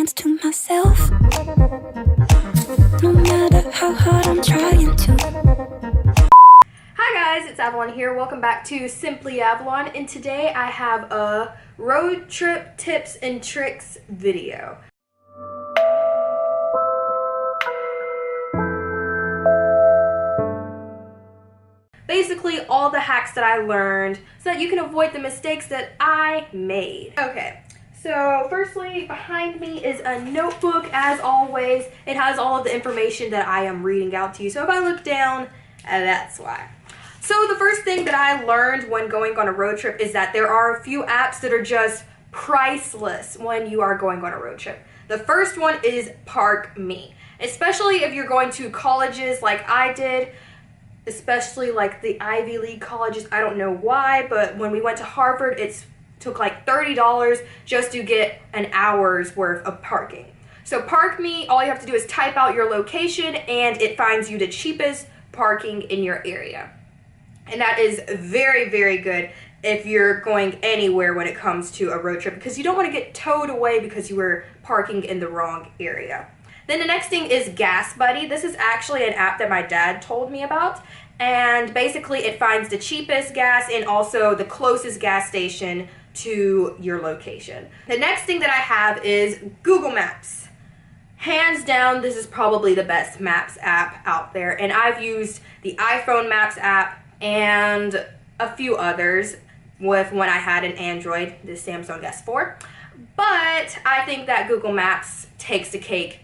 chance to myself. No matter how hard I'm trying to. Hi guys, it's Avalon here. Welcome back to Simply Avalon, and today I have a road trip tips and tricks video. Basically all the hacks that I learned so that you can avoid the mistakes that I made. Okay, so firstly, behind me is a notebook. As always, it has all of the information that I am reading out to you. So if I look down, that's why. So the first thing that I learned when going on a road trip is that there are a few apps that are just priceless when you are going on a road trip. The first one is Park Me, especially if you're going to colleges like I did, especially like the Ivy League colleges. I don't know why, but when we went to Harvard, it took like $30 just to get an hour's worth of parking. So Park Me, all you have to do is type out your location and it finds you the cheapest parking in your area. And that is very, very good if you're going anywhere when it comes to a road trip, because you don't want to get towed away because you were parking in the wrong area. Then the next thing is Gas Buddy. This is actually an app that my dad told me about, and basically it finds the cheapest gas and also the closest gas station to your location. The next thing that I have is Google Maps. Hands down, this is probably the best Maps app out there, and I've used the iPhone Maps app and a few others with when I had an Android, the Samsung S4, but I think that Google Maps takes the cake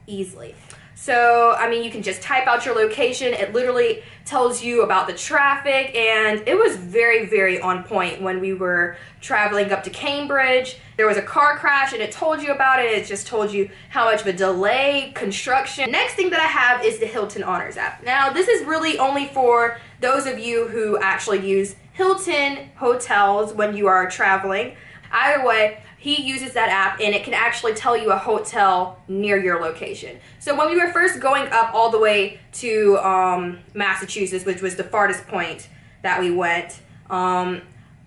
easily. So, I mean, you can just type out your location. It literally tells you about the traffic, and it was very, very on point when we were traveling up to Cambridge. There was a car crash, and it told you about it. It just told you how much of a delay, construction. Next thing that I have is the Hilton Honors app. Now, this is really only for those of you who actually use Hilton hotels when you are traveling. Either way, he uses that app and it can actually tell you a hotel near your location. So when we were first going up all the way to Massachusetts, which was the farthest point that we went, and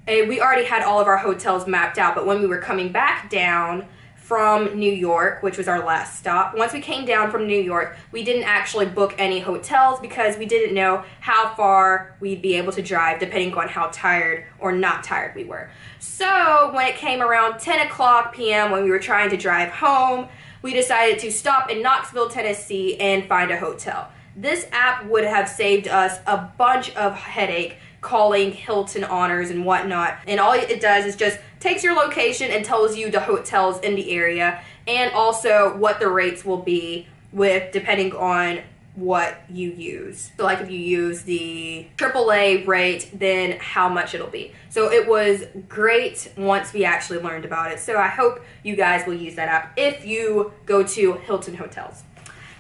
we already had all of our hotels mapped out, but when we were coming back down from New York, which was our last stop, once we came down from New York, we didn't actually book any hotels because we didn't know how far we'd be able to drive depending on how tired or not tired we were. So when it came around 10 o'clock p.m. when we were trying to drive home, we decided to stop in Knoxville, Tennessee and find a hotel. This app would have saved us a bunch of headache calling Hilton Honors and whatnot, and all it does is just takes your location and tells you the hotels in the area and also what the rates will be with depending on what you use. So like if you use the AAA rate, then how much it'll be. So it was great once we actually learned about it. So I hope you guys will use that app if you go to Hilton hotels.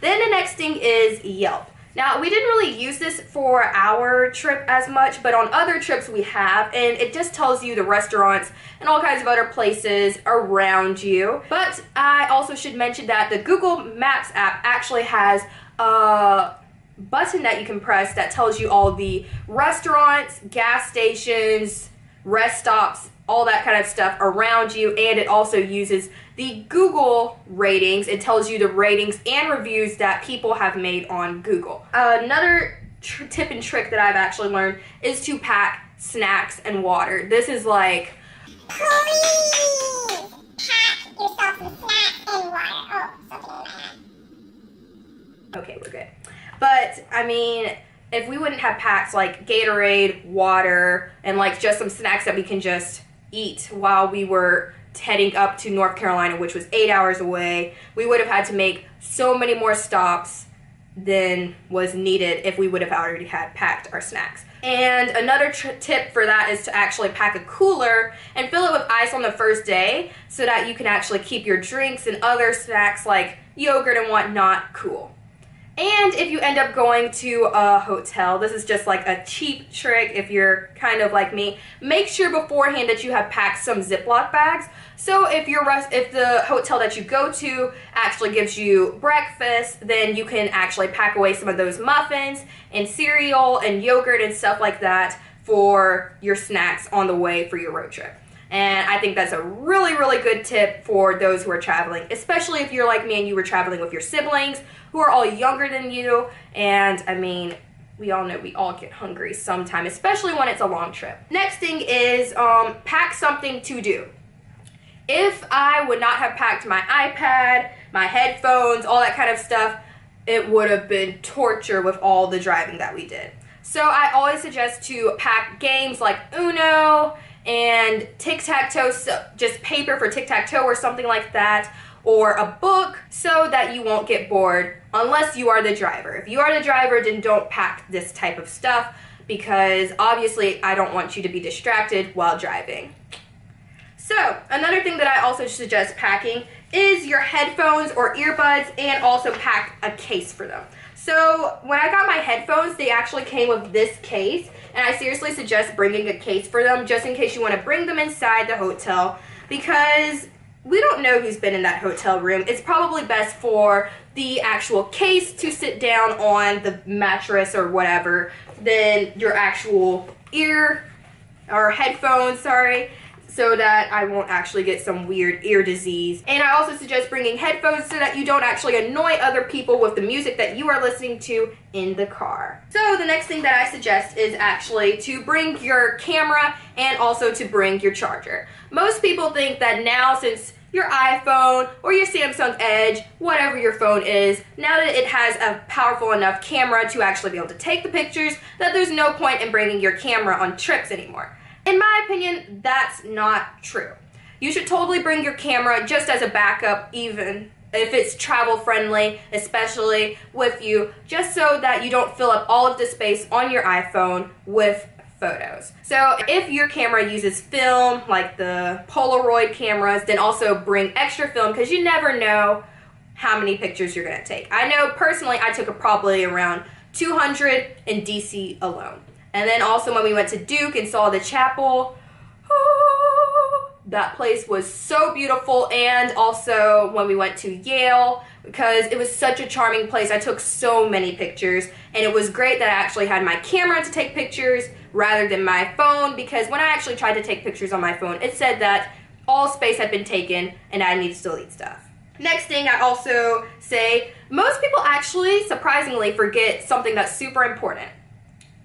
Then the next thing is Yelp. Now, we didn't really use this for our trip as much, but on other trips we have, and it just tells you the restaurants and all kinds of other places around you. But I also should mention that the Google Maps app actually has a button that you can press that tells you all the restaurants, gas stations, rest stops, all that kind of stuff around you, and it also uses the Google ratings. It tells you the ratings and reviews that people have made on Google. Another tip and trick that I've actually learned is to pack snacks and water. This is like, please pack yourself some snacks and water. Oh, something in my hand. Okay, we're good. But, I mean, if we wouldn't have packed like Gatorade, water, and like just some snacks that we can just eat while we were heading up to North Carolina, which was 8 hours away, we would have had to make so many more stops than was needed if we would have already had packed our snacks. And another tip for that is to actually pack a cooler and fill it with ice on the first day so that you can actually keep your drinks and other snacks like yogurt and whatnot cool. And if you end up going to a hotel, this is just like a cheap trick if you're kind of like me, make sure beforehand that you have packed some Ziploc bags. So if the hotel that you go to actually gives you breakfast, then you can actually pack away some of those muffins and cereal and yogurt and stuff like that for your snacks on the way for your road trip. And I think that's a really, really good tip for those who are traveling, especially if you're like me and you were traveling with your siblings who are all younger than you. And I mean, we all know we all get hungry sometime, especially when it's a long trip. Next thing is pack something to do. If I would not have packed my iPad, my headphones, all that kind of stuff, it would have been torture with all the driving that we did. So I always suggest to pack games like Uno and tic-tac-toe, so just paper for tic-tac-toe or something like that, or a book, so that you won't get bored unless you are the driver. If you are the driver, then don't pack this type of stuff, because obviously I don't want you to be distracted while driving. So another thing that I also suggest packing is your headphones or earbuds, and also pack a case for them. So when I got my headphones, they actually came with this case, and I seriously suggest bringing a case for them just in case you want to bring them inside the hotel, because we don't know who's been in that hotel room. It's probably best for the actual case to sit down on the mattress or whatever than your actual ear or headphones, sorry, so that I won't actually get some weird ear disease. And I also suggest bringing headphones so that you don't actually annoy other people with the music that you are listening to in the car. So the next thing that I suggest is actually to bring your camera and also to bring your charger. Most people think that now, since your iPhone or your Samsung Edge, whatever your phone is, now that it has a powerful enough camera to actually be able to take the pictures, that there's no point in bringing your camera on trips anymore. In my opinion, that's not true. You should totally bring your camera just as a backup, even if it's travel friendly, especially with you, just so that you don't fill up all of the space on your iPhone with photos. So if your camera uses film, like the Polaroid cameras, then also bring extra film, because you never know how many pictures you're gonna take. I know personally I took probably around 200 in DC alone. And then also when we went to Duke and saw the chapel, that place was so beautiful. And also when we went to Yale, because it was such a charming place, I took so many pictures. And it was great that I actually had my camera to take pictures rather than my phone, because when I actually tried to take pictures on my phone, it said that all space had been taken and I needed to delete stuff. Next thing I also say, most people actually surprisingly forget something that's super important.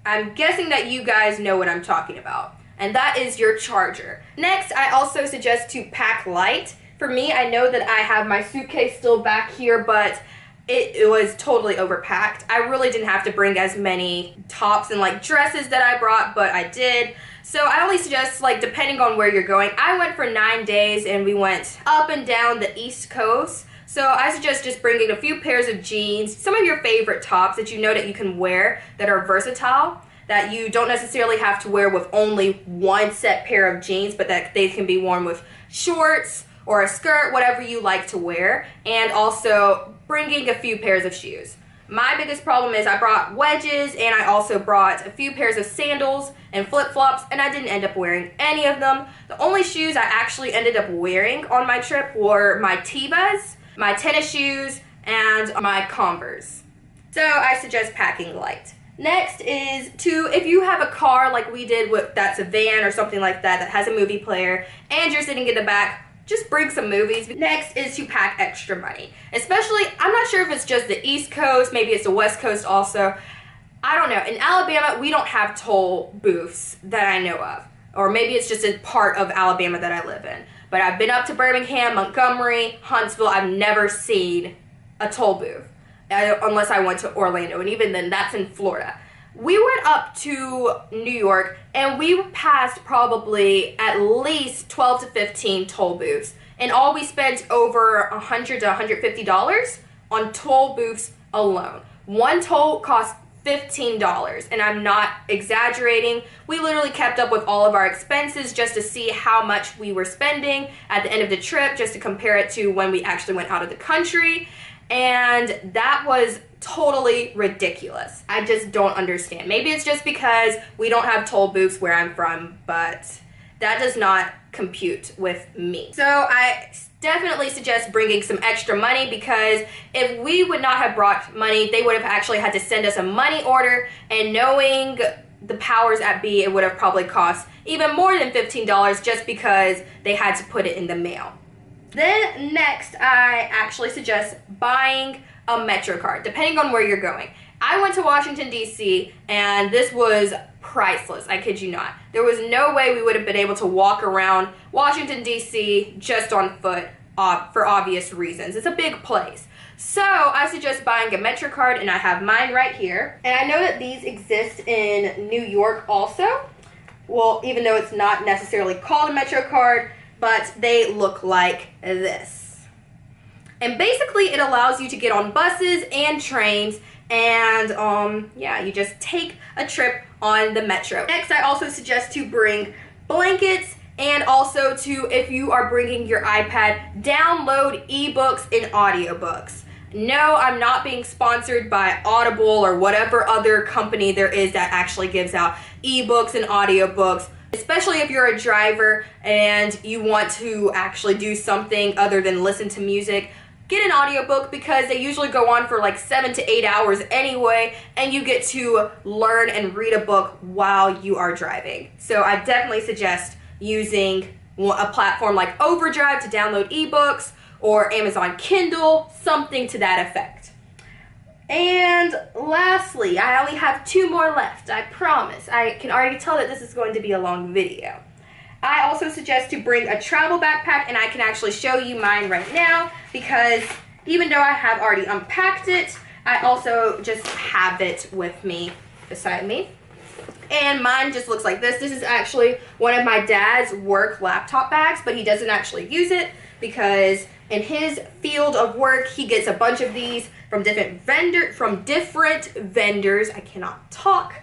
I'm guessing that you guys know what I'm talking about, and that is your charger. Next, I also suggest to pack light. For me, I know that I have my suitcase still back here, but it was totally overpacked. I really didn't have to bring as many tops and like dresses that I brought, but I did. So I only suggest, like, depending on where you're going. I went for 9 days and we went up and down the East Coast. So I suggest just bringing a few pairs of jeans, some of your favorite tops that you know that you can wear that are versatile, that you don't necessarily have to wear with only one set pair of jeans, but that they can be worn with shorts or a skirt, whatever you like to wear, and also bringing a few pairs of shoes. My biggest problem is I brought wedges, and I also brought a few pairs of sandals and flip-flops, and I didn't end up wearing any of them. The only shoes I actually ended up wearing on my trip were my Tevas, my tennis shoes, and my Converse. So I suggest packing light. Next is if you have a car like we did, that's a van or something like that that has a movie player, and you're sitting in the back, just bring some movies. Next is to pack extra money. Especially, I'm not sure if it's just the East Coast, maybe it's the West Coast also. I don't know. In Alabama, we don't have toll booths that I know of. Or maybe it's just a part of Alabama that I live in. But I've been up to Birmingham, Montgomery, Huntsville. I've never seen a toll booth unless I went to Orlando, and even then, that's in Florida. We went up to New York, and we passed probably at least 12 to 15 toll booths. And all we spent over $100 to $150 on toll booths alone. One toll cost $15, and I'm not exaggerating. We literally kept up with all of our expenses just to see how much we were spending at the end of the trip, just to compare it to when we actually went out of the country. And that was totally ridiculous. I just don't understand. Maybe it's just because we don't have toll booths where I'm from, but that does not compute with me. So I definitely suggest bringing some extra money, because if we would not have brought money, they would have actually had to send us a money order, and knowing the powers at be, it would have probably cost even more than $15 just because they had to put it in the mail. Then next, I actually suggest buying a Metro card, depending on where you're going. I went to Washington, D.C., and this was priceless, I kid you not. There was no way we would have been able to walk around Washington, D.C. just on foot for obvious reasons. It's a big place. So I suggest buying a Metro card, and I have mine right here. And I know that these exist in New York also. Well, even though it's not necessarily called a Metro card, but they look like this. And basically it allows you to get on buses and trains, and yeah, you just take a trip on the Metro. Next, I also suggest to bring blankets, and also to, if you are bringing your iPad, download ebooks and audiobooks. No, I'm not being sponsored by Audible or whatever other company there is that actually gives out ebooks and audiobooks. Especially if you're a driver and you want to actually do something other than listen to music, get an audiobook because they usually go on for like 7 to 8 hours anyway, and you get to learn and read a book while you are driving. So I definitely suggest using a platform like Overdrive to download ebooks, or Amazon Kindle, something to that effect. And lastly, I only have 2 more left, I promise. I can already tell that this is going to be a long video. I also suggest to bring a travel backpack, and I can actually show you mine right now because even though I have already unpacked it, I also just have it with me, beside me. And mine just looks like this. This is actually one of my dad's work laptop bags, but he doesn't actually use it because in his field of work, he gets a bunch of these from different vendors. I cannot talk.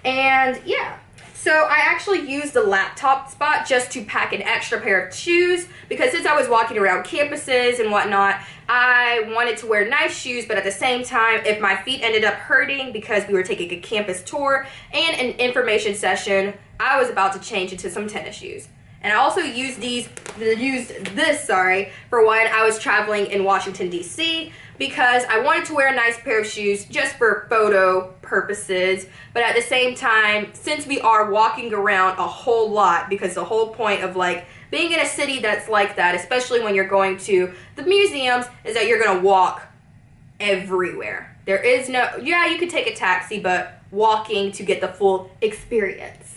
And yeah, so I actually used the laptop spot just to pack an extra pair of shoes because since I was walking around campuses and whatnot, I wanted to wear nice shoes, but at the same time, if my feet ended up hurting because we were taking a campus tour and an information session, I was about to change into some tennis shoes. And I also used this for when I was traveling in Washington, D.C. because I wanted to wear a nice pair of shoes just for photo purposes. But at the same time, since we are walking around a whole lot, because the whole point of like being in a city that's like that, especially when you're going to the museums, is that you're going to walk everywhere. There is no, yeah, you could take a taxi, but walking to get the full experience.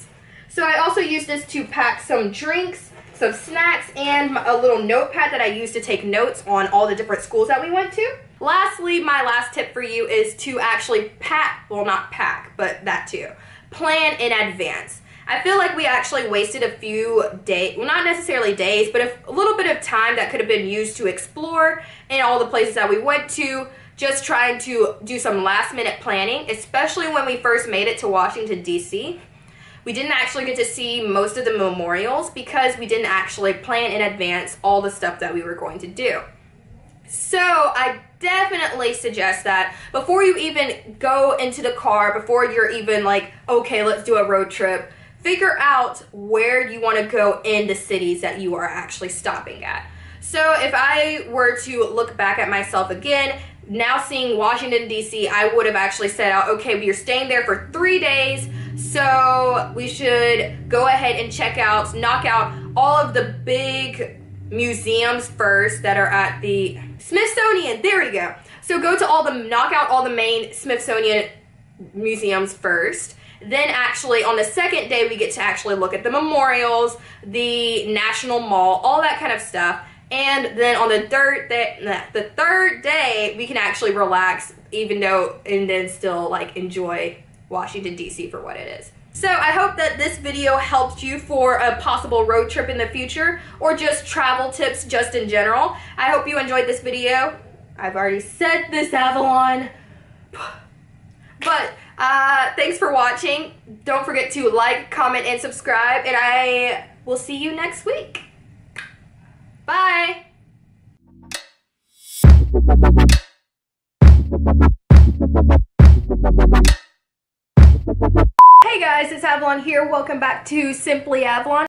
So I also used this to pack some drinks, some snacks, and a little notepad that I used to take notes on all the different schools that we went to. Lastly, my last tip for you is to actually pack, well not pack, but that too, plan in advance. I feel like we actually wasted a few days, well not necessarily days, but a little bit of time that could have been used to explore in all the places that we went to, just trying to do some last minute planning, especially when we first made it to Washington, D.C. We didn't actually get to see most of the memorials because we didn't actually plan in advance all the stuff that we were going to do. So I definitely suggest that before you even go into the car, before you're even like, okay, let's do a road trip, figure out where you want to go in the cities that you are actually stopping at. So if I were to look back at myself again, now seeing Washington, D.C., I would have actually set out, okay, we are staying there for 3 days, so we should go ahead and knock out all of the big museums first that are at the Smithsonian. There we go. So knock out all the main Smithsonian museums first. Then actually on the second day, we get to actually look at the memorials, the National Mall, all that kind of stuff. And then on the third day, we can actually relax, and then still like enjoy Washington, D.C. for what it is. So I hope that this video helped you for a possible road trip in the future, or just travel tips just in general. I hope you enjoyed this video. I've already said this, Avalon. But thanks for watching. Don't forget to like, comment, and subscribe, and I will see you next week. Bye! Hey guys, it's Avalon here. Welcome back to Simply Avalon.